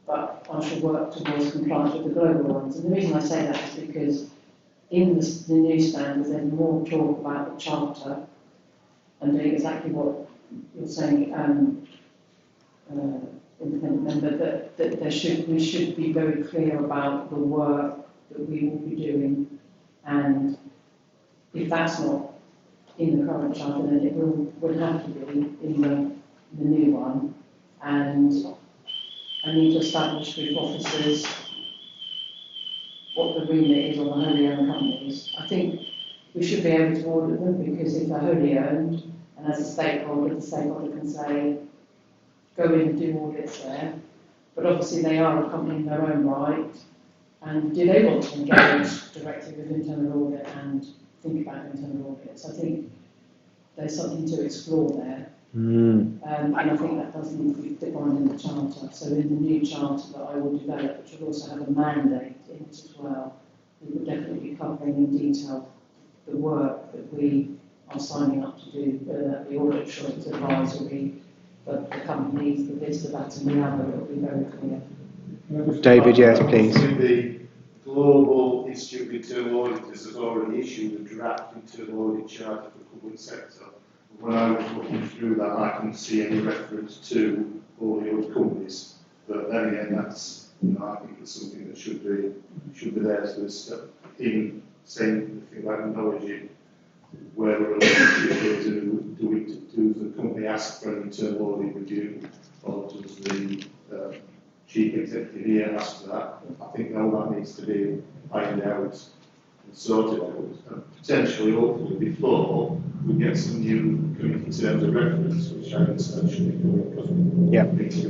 but I shall work towards compliance with the global ones. And the reason I say that is because in the new standards, there's more talk about the charter and doing exactly what you're saying, independent member, that we should be very clear about the work that we will be doing, and if that's not in the current charter, then it will have to be in the new one. And I need to establish with officers what the remit is on the wholly owned companies. I think we should be able to audit them, because if they're wholly owned, and as a stakeholder, the stakeholder can say, go in and do audits there, but obviously they are a company in their own right, and do they want to engage directly with internal audit and think about internal audits? I think there's something to explore there. And I think that does need to be defined in the charter. So in the new charter that I will develop, which will also have a mandate in it as well, we will definitely be covering in detail the work that we are signing up to do, whether that be audit assurance advisory, but the companies, the this, the that, and the other, it will be very clear. David, yes, please. The Global Institute of Internal Auditors has already issued a draft internal audit charter for the public sector. When I was looking through that, I couldn't see any reference to all the other companies. But then again, that's, I think it's something that should be there. So it's in saying the thing like acknowledging where we're relationship does the company ask for an internal audit review, or does the chief executive here ask for that? I think all that needs to be ironed out and sorted out, and potentially, hopefully, before we get some new committee terms of reference, which I understand should be coming because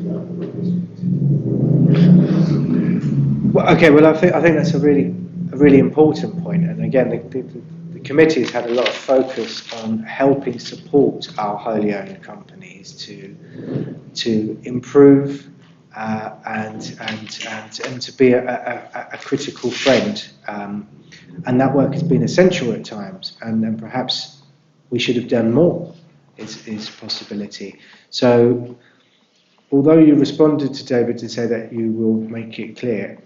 Well, okay. Well, I think that's a really important point. And again, the committee has had a lot of focus on helping support our wholly owned companies to improve and to be a critical friend. And that work has been essential at times, and perhaps we should have done more. Is a possibility. So, although you responded to David to say that you will make it clear,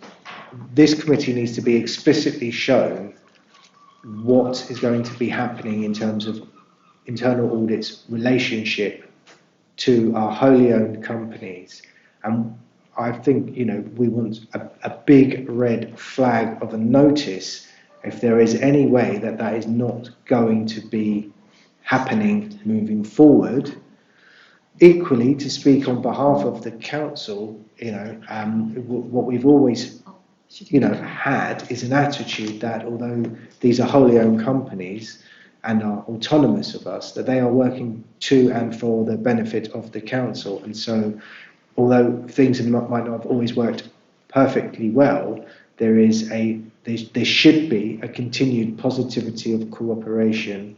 this committee needs to be explicitly shown what is going to be happening in terms of internal audit's relationship to our wholly owned companies. And I think, we want a big red flag of a notice if there is any way that is not going to be happening moving forward. Equally, to speak on behalf of the council, what we've always had is an attitude that although these are wholly owned companies and are autonomous of us, that they are working to and for the benefit of the council. And so, although things might not have always worked perfectly well, there should be a continued positivity of cooperation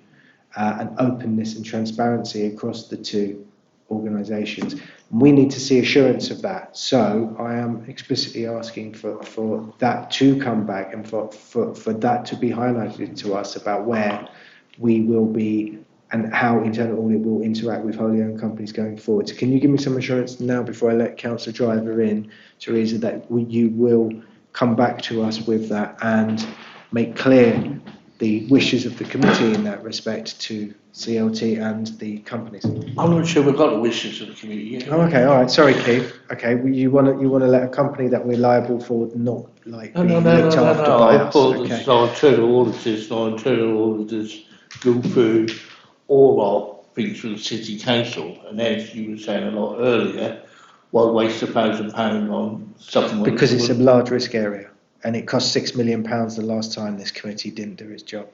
and openness and transparency across the two organisations. We need to see assurance of that. So I am explicitly asking for that to come back and for that to be highlighted to us about where we will be and how internal audit will interact with wholly owned companies going forward. So can you give me some assurance now before I let Councillor Driver in, Teresa, that you will come back to us with that and make clear the wishes of the committee in that respect to CLT and the companies? I'm not sure we've got the wishes of the committee yet. Oh, okay, all right. Sorry, Keith. Okay, well, you want to let a company that we're liable for not being looked after by us. I thought that our internal auditors go through all our things with the city council, and as you were saying a lot earlier, why waste £1,000 on something? Because it's a large risk area. And it cost £6 million the last time this committee didn't do its job.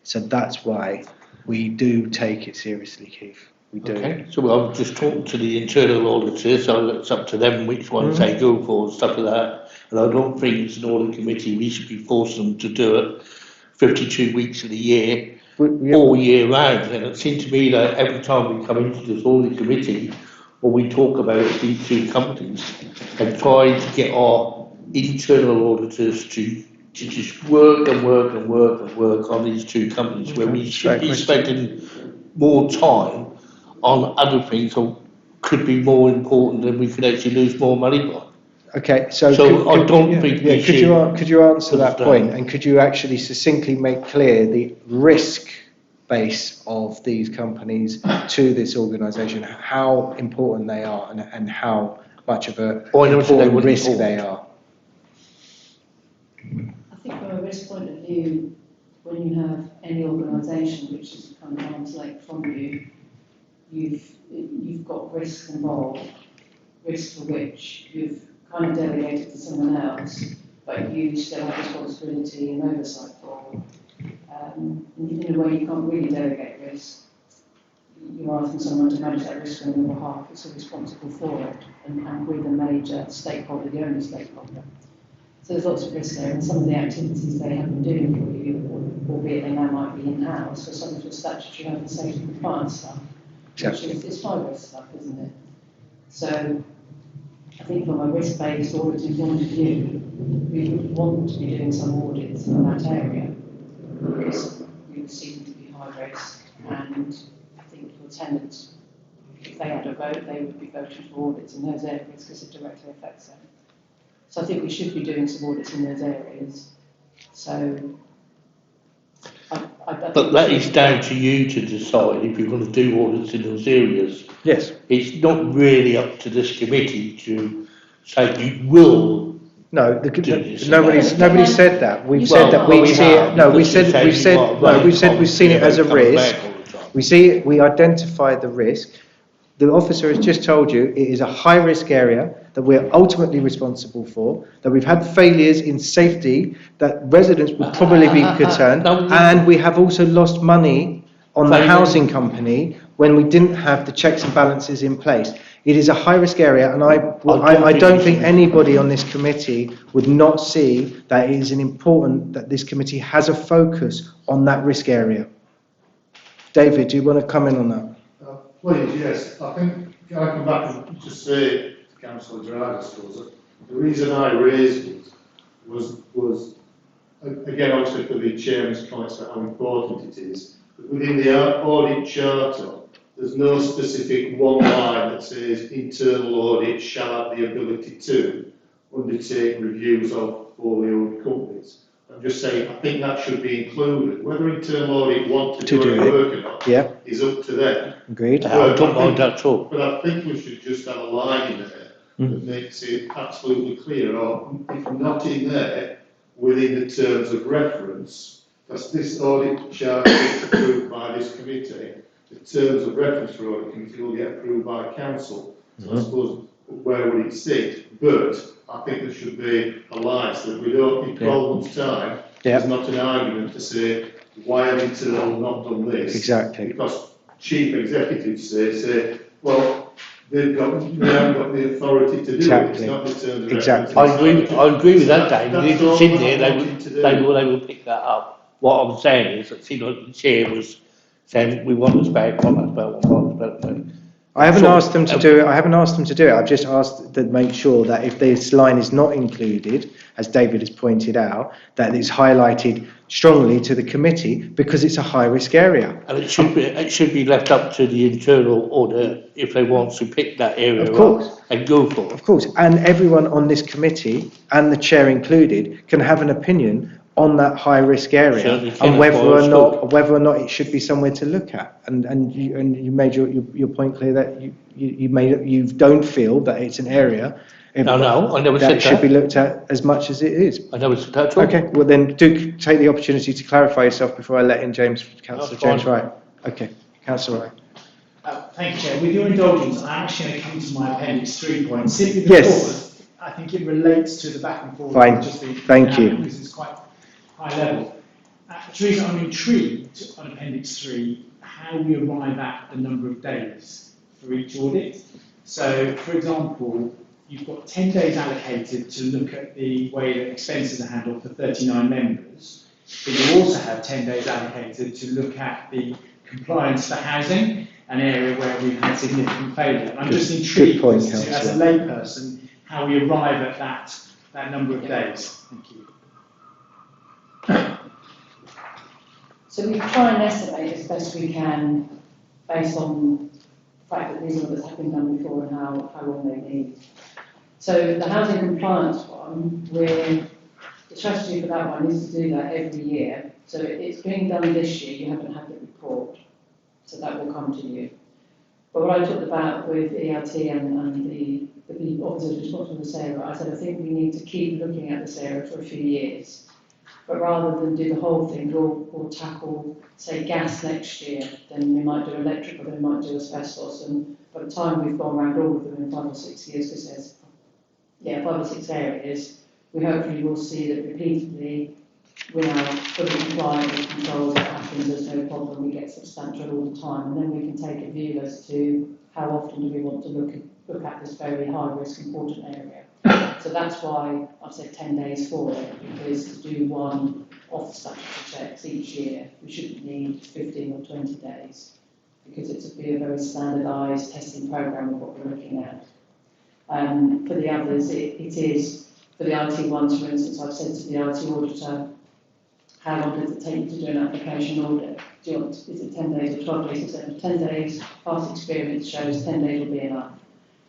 So that's why we do take it seriously, Keith. We do. Okay, so I've just talked to the internal auditors, so it's up to them which ones they go for and stuff like that. And I don't think as an audit committee we should be forcing them to do it 52 weeks of the year, all year round. And it seems to me that every time we come into this audit committee, when we talk about these two companies and try to get our internal auditors to just work on these two companies, where we should be spending more time on other things that could be more important and we could actually lose more money by. Okay, so I don't think we should. Could you answer that point, and could you actually succinctly make clear the risk base of these companies to this organisation, how important they are and how much of a important risk they are? I think from a risk point of view, when you have any organisation which is kind of arm's length from you, you've got risks involved, risks for which you've kind of delegated to someone else, but you still have responsibility and oversight for. In a way, you can't really delegate risk. You're asking someone to manage that risk on your behalf, it's responsible for it, and with a major stakeholder, the only stakeholder. So there's lots of risk there, and some of the activities they have been doing for you, albeit they now might be in-house, or some of the statutory health and safety compliance stuff, Exactly. which is it's high risk stuff, isn't it? So I think from a risk-based auditing point of view, we would want to be doing some audits in that area because we seem to be high risk, and I think your tenants, if they had a vote, they would be voting for audits in those areas because it directly affects them. So I think we should be doing some audits in those areas. So I But that is down to you to decide if you're going to do audits in those areas. Yes. It's not really up to this committee to say you will. No, this. nobody said that. We've You said said that we we see have, it. No, we because you said we've you said want no. running We've said we've seen it as a coming risk. back all the time. We see it. We identify the risk. The officer has just told you it is a high risk area that we're ultimately responsible for. That we've had failures in safety that residents would probably be concerned, and we have also lost money on the housing company when we didn't have the checks and balances in place. It is a high-risk area, and I don't think anybody on this committee would not see that it is important that this committee has a focus on that risk area. David, do you want to come in on that? Please, yes. I think, can I come back and just say to Councillor Gerard, I suppose, that the reason I raised it was again, obviously for the Chairman's comments about how important it is, that within the audit charter, there's no specific one line that says internal audit shall have the ability to undertake reviews of wholly owned companies. I'm just saying, I think that should be included. Whether internal audit want to do any work or not is up to them. Agreed. I don't mind that at all. But I think we should just have a line in there that makes it absolutely clear, or if not in there, within the terms of reference, because this audit charge is approved by this committee, the terms of reference for audit committee will get approved by council. So I suppose where would it sit? But I think there should be a line so that we don't, in 12 months' time, there's not an argument to say, why have internal not done this? Exactly. Because chief executives say, well, they haven't got the authority to do it. It's not the terms of reference. I agree with that, David. If it's in there, they will pick that up. What I'm saying is that, the chair was saying, we want this back, want that back, want that back. I haven't asked them to do it. I've just asked to make sure that if this line is not included, as David has pointed out, that it's highlighted strongly to the committee because it's a high-risk area. And it should be left up to the internal order if they want to pick that area up and go for it. Of course, and everyone on this committee, and the chair included, can have an opinion on that high-risk area and whether or not it should be somewhere to look at. And you made your point clear that you don't feel that it's an area. No, I never said that. That should be looked at as much as it is. I never said that at all. Okay, well then do take the opportunity to clarify yourself before I let in Councillor James Wright. Okay, Councillor Wright. Thank you, Chair. With your indulgence, I'm actually going to come to my appendix 3 point, simply because I think it relates to the back and forth. Fine, thank you. Because it's quite high level. Teresa, I'm intrigued on appendix 3 how we arrive at the number of days for each audit. So, for example, you've got 10 days allocated to look at the way that expenses are handled for 39 members, but you also have 10 days allocated to look at the compliance for housing, an area where we've had significant failure. I'm just intrigued as a layperson how we arrive at that number of days. Thank you. So we try and estimate as best we can based on the fact that these audits have been done before and how long they need. So the housing compliance one, the strategy for that one is to do that every year. So it's being done this year, you haven't had the report, so that will come to you. But what I talked about with ERT and the officers responsible for this area, I said I think we need to keep looking at this area for a few years. But rather than do the whole thing, we'll tackle, say, gas next year, then we might do electrical, then we might do asbestos, and by the time we've gone around all of them in 5 or 6 years, because there's 5 or 6 areas, we hopefully will see that repeatedly we are fully compliant with controls, that happens, there's no problem, we get substantial all the time, and then we can take a view as to how often do we want to look at this very high risk important area. So that's why I've said 10 days for it, because to do one off the statutory checks each year, we shouldn't need 15 or 20 days, because it would be a very standardised testing programme of what we're looking at. For the others, it is, for the IT ones, for instance, I've said to the IT auditor, how long does it take you to do an application audit? Do you want, is it 10 days or 12 days? Or 10 days, past experience shows 10 days will be enough.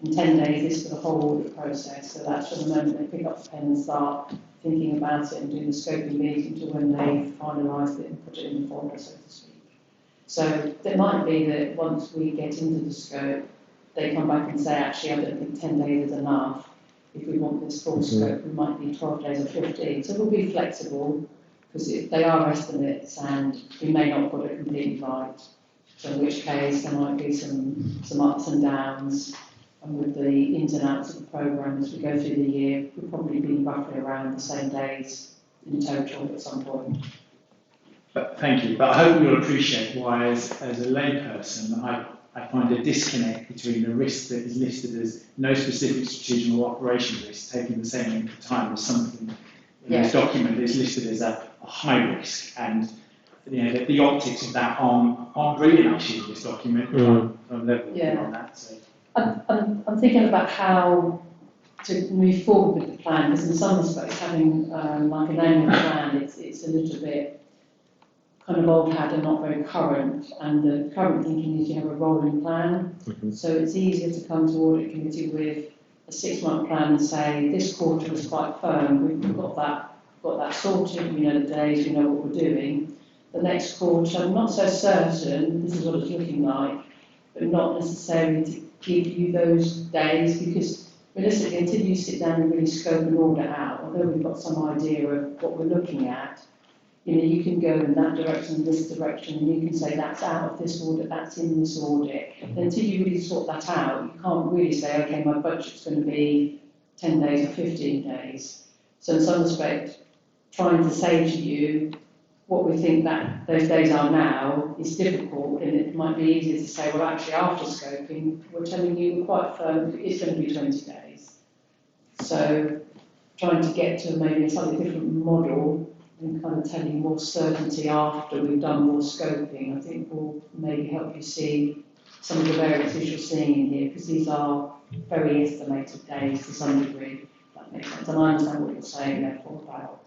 And 10 days is for the whole audit process, so that's from the moment they pick up the pen and start thinking about it and doing the scoping meeting to when they finalise it and put it in the folder, so to speak. So it might be that once we get into the scope, they come back and say, actually, I don't think 10 days is enough. If we want this full scope, we might need 12 days or 15. So we'll be flexible, because they are estimates and we may not put it completely right. So in which case there might be some ups and downs, and with the ins and outs of the programme as we go through the year, we'll probably be roughly around the same days in total at some point. But thank you. But I hope you'll appreciate why, as a layperson, I find a disconnect between the risk that is listed as no specific strategic or operation risk, taking the same length of time as something in this document that is listed as a high risk, and the optics of that aren't brilliant actually in this document. I'm level on that. So. I'm thinking about how to move forward with the plan, because in some respects having like an annual plan, it's a little bit kind of old hat and not very current, and the current thinking is you have a rolling plan, so it's easier to come to audit committee with a 6-month plan and say this quarter was quite firm, we've got that sorted, we know the days, we know what we're doing. The next quarter, I'm not so certain, this is what it's looking like, but not necessarily to give you those days, because realistically, until you sit down and really scope an audit out, although we've got some idea of what we're looking at, you can go in that direction and this direction, and you can say that's out of this audit, that's in this audit. And until you really sort that out, you can't really say, okay, my budget's going to be 10 days or 15 days. So in some respect, trying to say to you what we think that those days are now is difficult, and it might be easier to say, well, actually, after scoping, we're telling you we're quite firm, it's going to be 20 days. So trying to get to maybe a slightly different model and kind of tell you more certainty after we've done more scoping, I think will maybe help you see some of the variances you're seeing in here, because these are very estimated days to some degree. That makes sense. And I understand what you're saying, therefore, about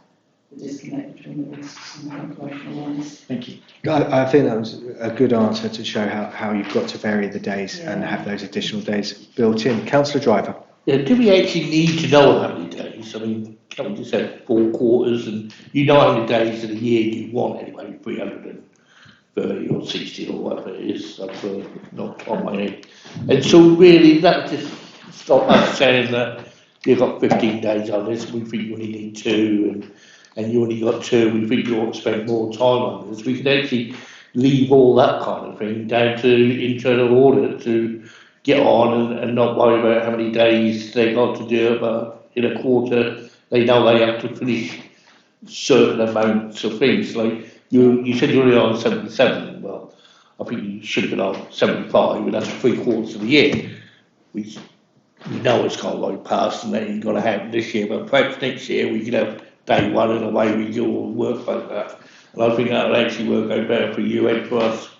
the disconnect between the risks and the operational ones. Thank you. I think that was a good answer to show how you've got to vary the days and have those additional days built in. Councillor Driver. Yeah, do we actually need to know how many days? I mean, can't we just have 4 quarters and you know how many days in a year you want anyway, 330 or 60 or whatever it is, that's not top my head. And so really that just stop us saying that you've got 15 days on this, we think you only need 2, and you only got 2, we think you ought to spend more time on this. We can actually leave all that kind of thing down to internal audit to get on and not worry about how many days they got to do it, but in a quarter they know they have to finish certain amounts of things. Like you said you're only on 77, well, I think you should have been on 75, and that's 3/4 of the year. We know it's got to go past and that ain't going to happen this year, but perhaps next year we could have day 1 and away we do all the work like that. And I think that'll actually work out better for you and for us.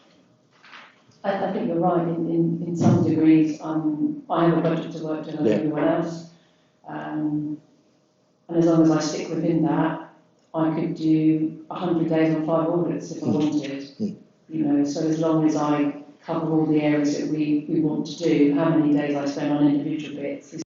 I think you're right in some degrees. I have a budget to work to like everyone else. And as long as I stick within that, I could do 100 days on 5 audits if I wanted. So as long as I cover all the areas that we want to do, how many days I spend on individual bits is